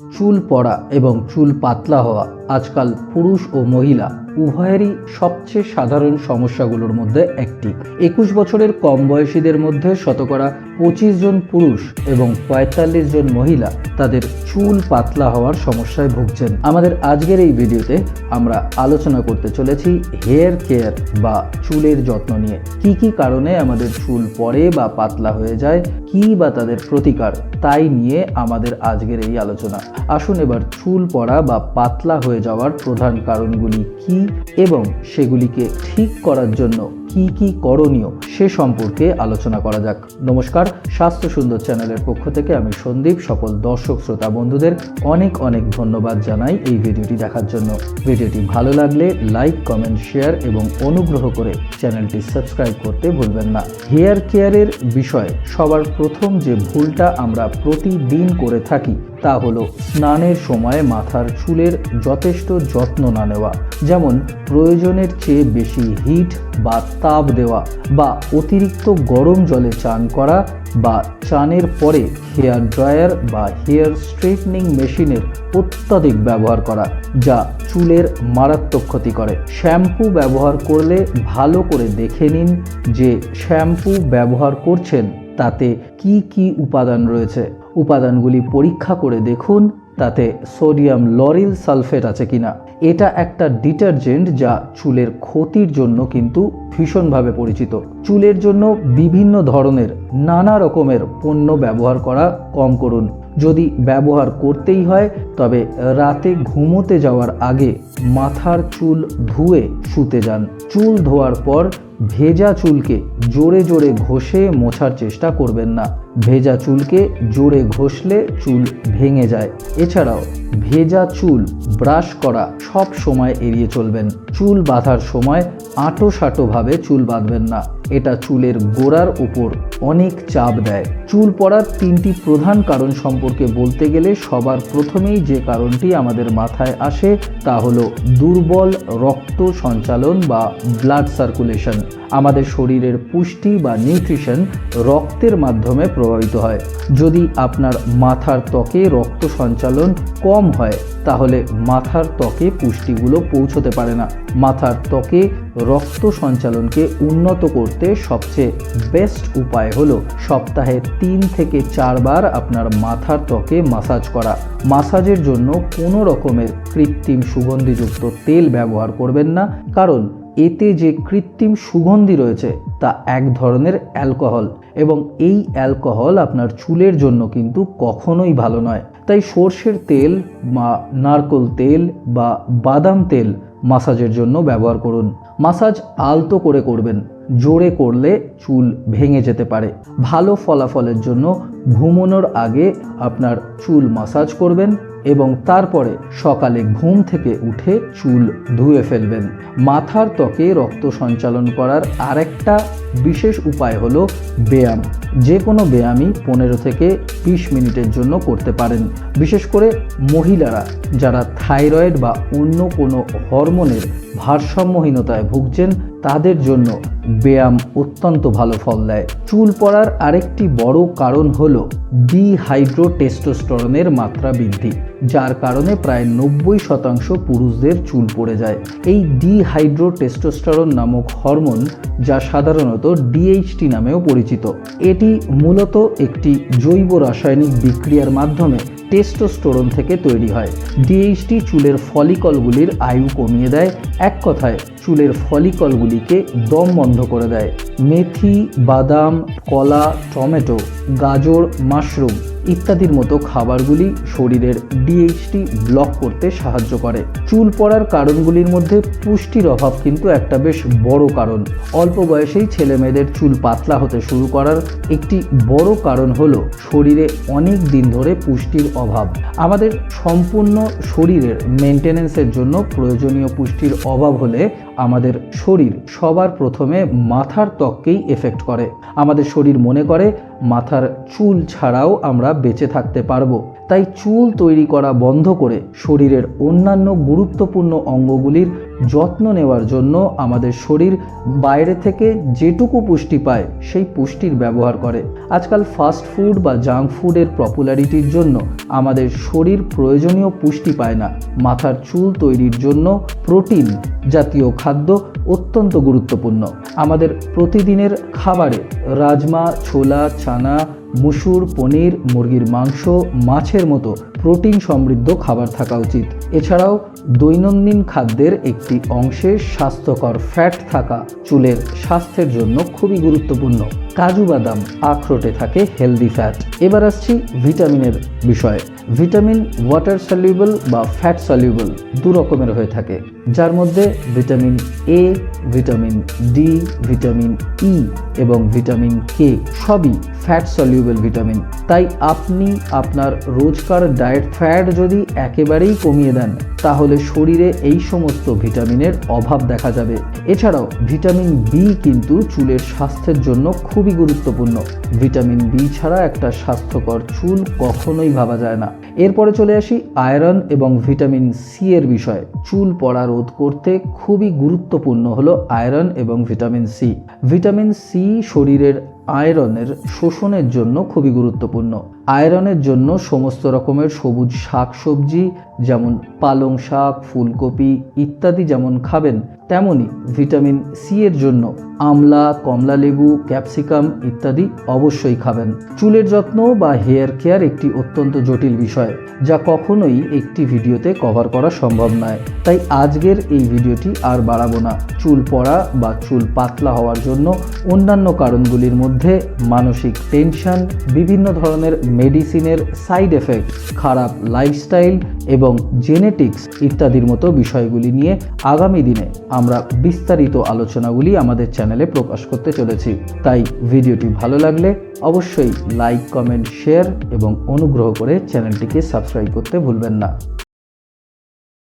চুল পড়া এবং চুল পাতলা হওয়া আজকাল পুরুষ ও মহিলা উভয়েরই সবচেয়ে সাধারণ সমস্যাগুলোর মধ্যে একটি। 21 বছরের কম বয়সীদের মধ্যে শতকরা 25 জন পুরুষ এবং 45 জন মহিলা তাদের চুল পাতলা হওয়ার সমস্যায় ভুগছেন। আমাদের আজকের এই ভিডিওতে আমরা আলোচনা করতে চলেছি হেয়ার কেয়ার বা চুলের যত্ন নিয়ে। কি কি কারণে আমাদের চুল পড়ে বা পাতলা হয়ে যায়, কি বা তাদের প্রতিকার, তাই নিয়ে আমাদের আজকের এই আলোচনা। আসুন এবার চুল পড়া বা পাতলা হয়ে যাওয়ার প্রধান কারণগুলি কি এবং সেগুলিকে ঠিক করার জন্য কি কি করণীয় সে সম্পর্কে আলোচনা করা যাক। নমস্কার, স্বাস্থ্য সুন্দর চ্যানেলের পক্ষ থেকে আমি সন্দীপ সকল দর্শক শ্রোতা বন্ধুদের অনেক অনেক ধন্যবাদ জানাই এই ভিডিওটি দেখার জন্য। ভিডিওটি ভালো লাগলে লাইক, কমেন্ট, শেয়ার এবং অনুগ্রহ করে চ্যানেলটি সাবস্ক্রাইব করতে ভুলবেন না। হেয়ার কেয়ারের বিষয়ে সবার প্রথম যে ভুলটা আমরা প্রতিদিন করে থাকি তা হলো স্নানের সময় মাথার চুলের যথেষ্ট যত্ন না নেওয়া। যেমন প্রয়োজনের চেয়ে বেশি হিট বা তাপ দেওয়া, বা অতিরিক্ত গরম জলে চান করা, বা চানের পরে হেয়ার ড্রায়ার বা হেয়ার স্ট্রেটনিং মেশিনের অত্যাধিক ব্যবহার করা, যা চুলের মারাত্মক ক্ষতি করে। শ্যাম্পু ব্যবহার করলে ভালো করে দেখে নিন যে শ্যাম্পু ব্যবহার করছেন তাতে কি কি উপাদান রয়েছে। উপাদানগুলি পরীক্ষা করে দেখুন তাতে সোডিয়াম লরিল সালফেট আছে কিনা। এটা একটা ডিটারজেন্ট যা চুলের ক্ষতির জন্য কিন্তু ভীষণভাবে পরিচিত। চুলের জন্য বিভিন্ন ধরনের নানা রকমের পণ্য ব্যবহার করা কম করুন। যদি ব্যবহার করতেই হয় তবে রাতে ঘুমোতে যাওয়ার আগে মাথার চুল ধুয়ে শুতে যান। চুল ধোয়ার পর ভেজা চুলকে জোরে জোরে ঘষে মোছার চেষ্টা করবেন না। ভেজা চুলকে জোরে ঘষলে চুল ভেঙে যায়। এছাড়াও ভেজা চুল ব্রাশ করা সব সময় এড়িয়ে চলবেন। চুল বাঁধার সময় আঁটোসাঁটোভাবে চুল বাঁধবেন না, এটা চুলের গোড়ার উপর অনেক চাপ দেয়। চুল পড়ার 3টি প্রধান কারণ সম্পর্কে বলতে গেলে সবার প্রথমেই যে কারণটি আমাদের মাথায় আসে তা হলো দুর্বল রক্ত সঞ্চালন বা ব্লাড সার্কুলেশন। আমাদের শরীরের পুষ্টি বা নিউট্রিশন রক্তের মাধ্যমে প্রভাবিত হয়। যদি আপনার মাথার ত্বকে রক্ত সঞ্চালন কম হয় তাহলে মাথার ত্বকে পুষ্টিগুলো পৌঁছতে পারে না। মাথার ত্বকে রক্ত সঞ্চালনকে উন্নত করতে সবচেয়ে বেস্ট উপায় হলো সপ্তাহে 3 থেকে 4 বার আপনার মাথার ত্বকে মাসাজ করা। মাসাজের জন্য কোনো রকমের কৃত্রিম সুগন্ধিযুক্ত তেল ব্যবহার করবেন না, কারণ এতে যে কৃত্রিম সুগন্ধি রয়েছে তা এক ধরনের অ্যালকোহল, এবং এই অ্যালকোহল আপনার চুলের জন্য কিন্তু কখনোই ভালো নয়। তাই সর্ষের তেল বা নারকেল তেল বা বাদাম তেল মাসাজের জন্য ব্যবহার করুন। মাসাজ আলতো করে করবেন, জোরে করলে চুল ভেঙে যেতে পারে। ভালো ফলাফলের জন্য ঘুমানোর আগে আপনার চুল মাসাজ করবেন এবং তারপরে সকালে ঘুম থেকে উঠে চুল ধুয়ে ফেলবেন। মাথার ত্বকে রক্ত সঞ্চালন করার আরেকটা বিশেষ উপায় হলো ব্যায়াম। যে কোনো ব্যায়ামই 15 থেকে 20 মিনিটের জন্য করতে পারেন। বিশেষ করে মহিলারা যারা থাইরয়েড বা অন্য কোনো হরমোনের ভারসাম্যহীনতায় ভুগছেন তাদের জন্য ব্যায়াম অত্যন্ত ভালো ফল দেয়। চুল পড়ার আরেকটি বড় কারণ হলো ডিহাইড্রোটেস্টোস্টেরনের মাত্রা বৃদ্ধি, যার কারণে প্রায় 90% পুরুষদের চুল পড়ে যায়। এই ডিহাইড্রোটেস্টোস্টেরন নামক হরমোন, যা সাধারণত ডিএইচটি নামেও পরিচিত, এটি মূলত একটি জৈব রাসায়নিক বিক্রিয়ার মাধ্যমে টেস্টোস্টেরন থেকে তৈরি হয়। ডিএইচটি চুলের ফলিকলগুলির আয়ু কমিয়ে দেয়, এক কথায় চুলের ফলিকলগুলিকে দম বন্ধ করে দেয়। মেথি, বাদাম, কলা, টমেটো, গাজর, মাশরুম ইত্যাদির মতো খাবারগুলি শরীরের ডিএইচটি ব্লক করতে সাহায্য করে। চুল পড়ার কারণগুলির মধ্যে পুষ্টির অভাব কিন্তু একটা বেশ বড় কারণ। অল্প বয়সেই ছেলে মেয়েদের চুল পাতলা হতে শুরু করার একটি বড় কারণ হলো শরীরে অনেক দিন ধরে পুষ্টির অভাব। আমাদের সম্পূর্ণ শরীরের মেনটেনেন্সের জন্য প্রয়োজনীয় পুষ্টির অভাব হলে আমাদের শরীর সবার প্রথমে মাথার ত্বককেই এফেক্ট করে। আমাদের শরীর মনে করে মাথার চুল ছাড়াও আমরা বেঁচে থাকতে পারবো, তাই চুল তৈরি করা বন্ধ করে শরীরের অন্যান্য গুরুত্বপূর্ণ অঙ্গগুলির যত্ন নেওয়ার জন্য আমাদের শরীর বাইরে থেকে যেটুকু পুষ্টি পায় সেই পুষ্টির ব্যবহার করে। আজকাল ফাস্ট ফুড বা জাঙ্ক ফুডের পপুলারিটির জন্য আমাদের শরীর প্রয়োজনীয় পুষ্টি পায় না। মাথার চুল তৈরির জন্য প্রোটিন জাতীয় খাদ্য অত্যন্ত গুরুত্বপূর্ণ। আমাদের প্রতিদিনের খাবারে রাজমা, ছোলা, চানা, মুসুর, পনির, মুরগির মাংস, মাছের মতো প্রোটিন সমৃদ্ধ খাবার থাকা উচিত। এছাড়াও দৈনন্দিন খাদ্যের একটি অংশে স্বাস্থ্যকর ফ্যাট থাকা চুলের স্বাস্থ্যের জন্য খুবই গুরুত্বপূর্ণ। কাজু বাদাম, আখরোটে থাকে হেলদি ফ্যাট। এবার আসছি ভিটামিনের বিষয়ে। ভিটামিন ওয়াটার সলিউবল বা ফ্যাট সলিউবল দু রকমের হয়ে থাকে, যার মধ্যে vitamin A, vitamin D, vitamin E এবং ভিটামিন কে সবই ফ্যাট সলিউবল ভিটামিন। তাই আপনি আপনার রোজকার ডায়েট ফ্যাট যদি একেবারেই কমিয়ে দেন তাহলে শরীরে এই সমস্ত ভিটামিনের অভাব দেখা যাবে। এছাড়াও ভিটামিন বি কিন্তু চুলের স্বাস্থ্যের জন্য খুবই গুরুত্বপূর্ণ। ভিটামিন বি ছাড়া একটা স্বাস্থ্যকর চুল কখনোই ভাবা যায় না। এরপরে চলে আসি আয়রন এবং ভিটামিন সি এর বিষয়ে। চুল পড়া রোধ করতে খুবই গুরুত্বপূর্ণ হলো আয়রন এবং ভিটামিন সি। ভিটামিন সি শরীরের আয়রনের শোষণের জন্য খুবই গুরুত্বপূর্ণ। আয়রনের জন্য সমস্ত রকমের সবুজ শাকসবজি যেমন পালং শাক, ফুলকপি ইত্যাদি যেমন খাবেন, তেমনি ভিটামিন সি এর জন্য আমলা, কমলা লেবু, ক্যাপসিকাম ইত্যাদি অবশ্যই খাবেন। চুলের যত্ন বা হেয়ার কেয়ার একটি অত্যন্ত জটিল বিষয়, যা কখনোই একটি ভিডিওতে কভার করা সম্ভব নয়। তাই আজকের এই ভিডিওটি আর বাড়াবো না। চুল পড়া বা চুল পাতলা হওয়ার জন্য অন্যান্য কারণগুলির মধ্যে মানসিক টেনশন, বিভিন্ন ধরনের মেডিসিনের সাইড এফেক্ট, খারাপ লাইফস্টাইল এবং জেনেটিক্স ইত্যাদির মতো বিষয়গুলি নিয়ে আগামী দিনে আমরা বিস্তারিত আলোচনাগুলি আমাদের চ্যানেলে প্রকাশ করতে চলেছি। তাই ভিডিওটি ভালো লাগলে অবশ্যই লাইক, কমেন্ট, শেয়ার এবং অনুগ্রহ করে চ্যানেলটিকে সাবস্ক্রাইব করতে ভুলবেন না।